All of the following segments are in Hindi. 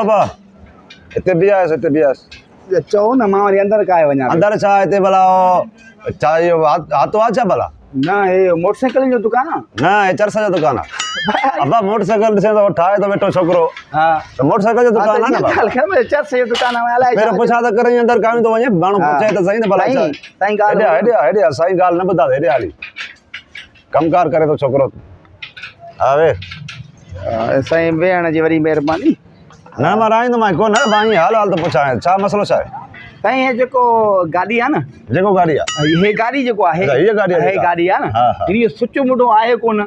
बाबा इतने भी आए इतने भी आए चो ना मां वरी अंदर का वना अंदर छा इतने भला चाय हाथो आचा भला ना ये मोटरसाइकिल जो दुकान ना ये चरसा जो दुकान अब मोटरसाइकिल से तो ठाए तो बैठो छोकरो हां तो मोटरसाइकिल जो दुकान है ना बाबा खबर चरसा जो दुकान में अलाए मेरा पूछा तो करे अंदर काणी तो वने बाणो पूछे तो सही ने भला सही गाल हेडे सही गाल न बता हेडे आली कमकार करे तो छोकरो आवे सही वेण जी वरी मेहरबानी ना मां तो मैं को ना भाई हाल हाल तो पूछा छा मसलो छा सही है जो गाड़ी है ना जेको गाड़ी है ये गाड़ी जो है ये गाड़ी है गाड़ी है ना ये सुचो मुडो आए कोन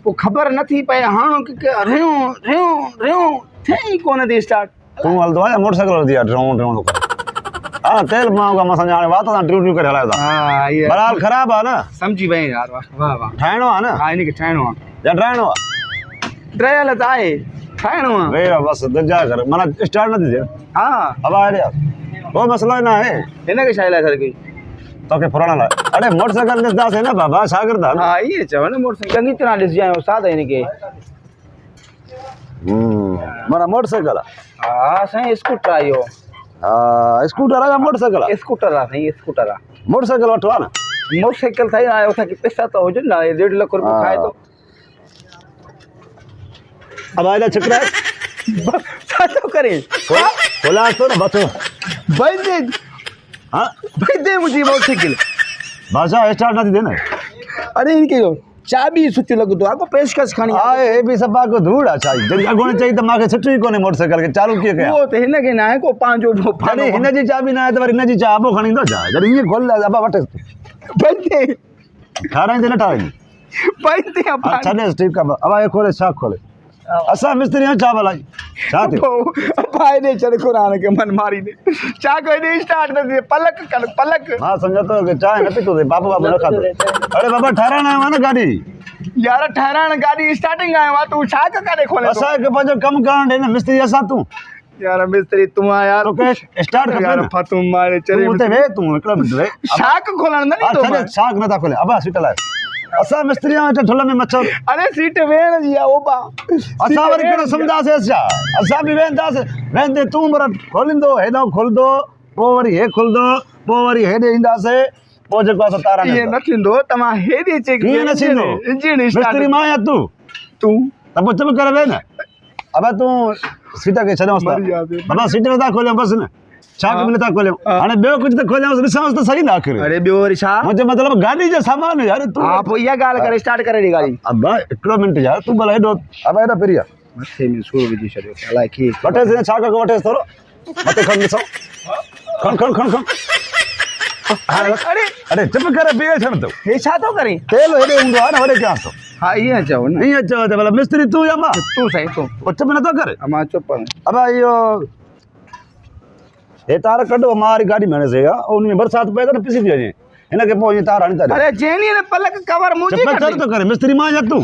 वो खबर न थी पे हाणो के रियो रियो रियो थे कोन दी स्टार्ट तू हल दो मोटरसाइकिल दिया ड्रोन ड्रोन हां तेल मां का मसा जाने बात ना ड्यू ड्यू करे हलायो हां ये बराल खराब है ना समझी वई यार वाह वाह ठाणो है ना हां इनके ठाणो है या ड्राइनो ड्राइल त आए ठाणो है वे बस दजा कर माना स्टार्ट न दे हां अब आ रे वो मसला ना है इनके शायला सर कोई तो के पुराना ला अरे मोटरसाइकिल ने दास है ना बाबा सागर दा हां ये चवन मोटरसाइकिल चंगी तरह दिस जाए उस्ताद है इनके माना मोटरसाइकिल हां सही स्कूटर आयो हां स्कूटर है या मोटरसाइकिल स्कूटर आ सही स्कूटर आ मोटरसाइकिल उठवा ना मोटरसाइकिल था आयो था कि पैसा तो हो जो ना 1.5 लाख रुपए खाए तो अब आइला छकरा सातो करे बोला तो ना बतो भाई दे हां भाई दे मुझे मोटरसाइकिल भाषा स्टार्ट नहीं देना अरे इनके चाबी सुच लग तो आपको पेशकश खानी आए ए भी सबा को धूड़ा चाहिए जब अगोने चाहिए तो माके छटरी कोने मोटरसाइकिल के चालू किए गया वो तो हिन के ना है को पांचो अरे हिन जी चाबी ना है तो हिन जी चाबो खणी दो जा जब ये खोल ले अब वटे बंदे 18 दिन 18 बंदे अच्छा ने स्टीव का अब ये खोले छा खोले असा मिस्त्री है चा भला चा थे भाई ने चढ़ कुरान के मन मारी ने चा कोई नहीं स्टार्ट न दे पलक कर पलक हां समझो तो कि चाय न पीतो दे बाबू बाबू न खातो अरे बाबा ठहराना है ना गाड़ी यार ठहरान गाड़ी स्टार्टिंग आया वा तू छा का करे खोले असा के पाजो कम कारण है ना मिस्त्री असा तू यार मिस्त्री तू आ यार तो के स्टार्ट कर यार फातू मारे चले तू ते वे तू एकड़ा मिनट वे शाक खोलन नहीं तो चले शाक न ता खोले अब सीट लाए असा मिस्त्री आ ठोला में मच्छर अरे सीट वेण जी ओबा असा वर केड़ा समझा से असा भी वेंदे तू मर खोलिंदो हेदो खोल दो पोवरी हे खोल दो पोवरी हेदे इंदा से पो जको असा तारा ये न थिंदो तमा हेदे चेक ये न थिंदो इंजन स्टार्ट मिस्त्री मां या तू तब चुप कर वे ना अब तू सीटा के छदो बाबा सीट में ता खोले बस ना छाक मिले ता खोले हाने बेओ कुछ तो खोले उस रिसांस तो सही ना करे अरे बेओ रिसा मुझे मतलब गाड़ी जो सामान यार तू आप ये गाल करे स्टार्ट करे दी गाड़ी अब एकड़ो मिनट यार तू भला हेडो अब एडा पेरिया मथे में सुर विजी छड़ो अलाए की बटे से छाक को बटे थोरो मते खन दिसो खन अरे चुप कर बे छन तो हे छा तो करे तेल हेडे उंदो आ ना वडे क्या तो हां ये चाहो ना नहीं अच्छा भला मिस्त्री तू या मां तू सही तो चुप न तो कर अमा चुप अब यो ये तार कढो हमारी गाड़ी में से उनमें बरसात पे तो पिसी थी इनके पो ये तार हणी तारे अरे जेनी ने पलक कवर मुझे कर तो करे मिस्त्री मां या तू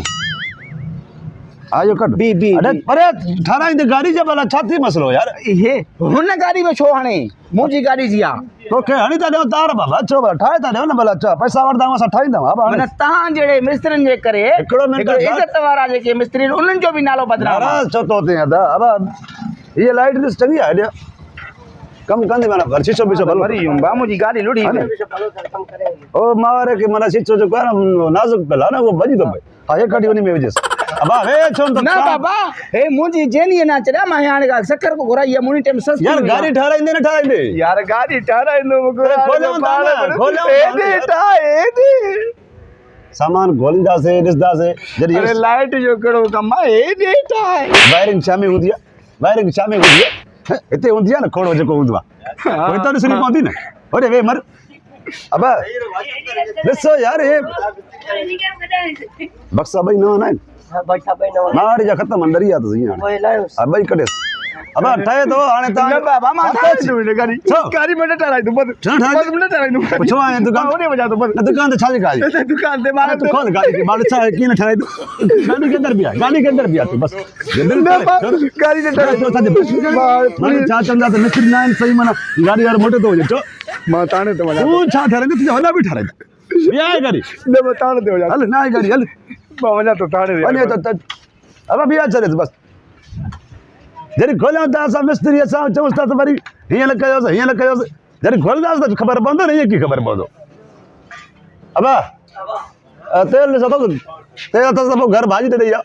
आयो कट बी अरे अरे थारा इन गाड़ी जे भला छाती मसलो यार ये हुन गाड़ी में छो हणे मुजी गाड़ी जिया तो के हणी ता दे तार बाबा छो भला ठाए ता दे न भला छो पैसा वरदा असा ठाईंदा अब माने ता जेड़े मिस्त्रीन जे करे एकड़ो मिनट इज्जत वाला जे के मिस्त्री उनन जो भी नालो बदनाम नाराज छो तो ते दा अब ये लाइट दिस चंगी है कम कंदे माना घर शीशो बिशो भलो मरी बा मुजी गाड़ी लुड़ी ओ मारे के माना शीशो जो का नाजुक पला ना वो बजी तो भाई हां ये गाड़ी उनी में वजस अब वे छोन तो ना बाबा ए मुजी जेनी ना चला मा यान गा शक्कर को घोरा ये मुनी टाइम सस्ती यार गाड़ी ठहराइंदे न ठहराइंदे यार गाड़ी ठहराइंदो घोरा खोलो ए दे सामान गोलिंदा से दिसदा से जरी अरे लाइट जो कड़ो कमा ए देता है वायरिंग शामे हुदिया इते हुदिया ना खोड़ो जको हुदवा कोई तो सुनी पांदी ना अरे वे मर अब दसो यार ये बक्सा भाई नो ना बक्सा भाई नो मारी जा खत्म अंदर ही आ तो यहां ओए लायो अब भाई कटे अब ठाए तो आने ता बाबा मा गाड़ी में टराई दो बस में टराई दो पूछो आए दुकान ओने बजा दो बस दुकान तो छाली गाड़ी दुकान दे मारा तो खोल गाड़ी के बाल छा की न ठराई दो गाड़ी के अंदर भी आ तू बस गाड़ी ने टराई तो साथे माने छा चंदा तो मिस्त्री नाइन सही माना गाड़ी यार मोटे तो हो जो मा ताने तो मजा तू छा ठरे तुझे होला भी ठरे ये आए गाड़ी ले बताने दे जा हल ना गाड़ी हल मजा तो ताने दे अने तो अब भी आ चले बस जॾहिं खोलियूं था असां मिस्त्री असां चऊंसि था त वरी हीअं न कयोसीं हीअं न कयोसीं, जॾहिं खोलींदासीं त ख़बर पवंदो न, ईअं कीअं ख़बर पवंदो। अबा तेल ॾिसो तो, तेल अथसि त पोइ घर भाॼी ते ॾेई आहे,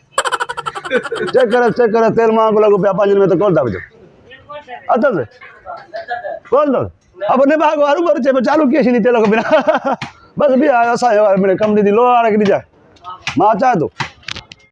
चेक करे तेल मां लॻो पिया 5 में त कोन था विझो, अथसि कोन अथसि। अब निभागो हरू भर चए चालू कीअं थींदी तेल खां बिना बसि बि आयो असांजो मिड़े कमु ॾींदी लो हाणे ॾिजाए, मां अचां थो।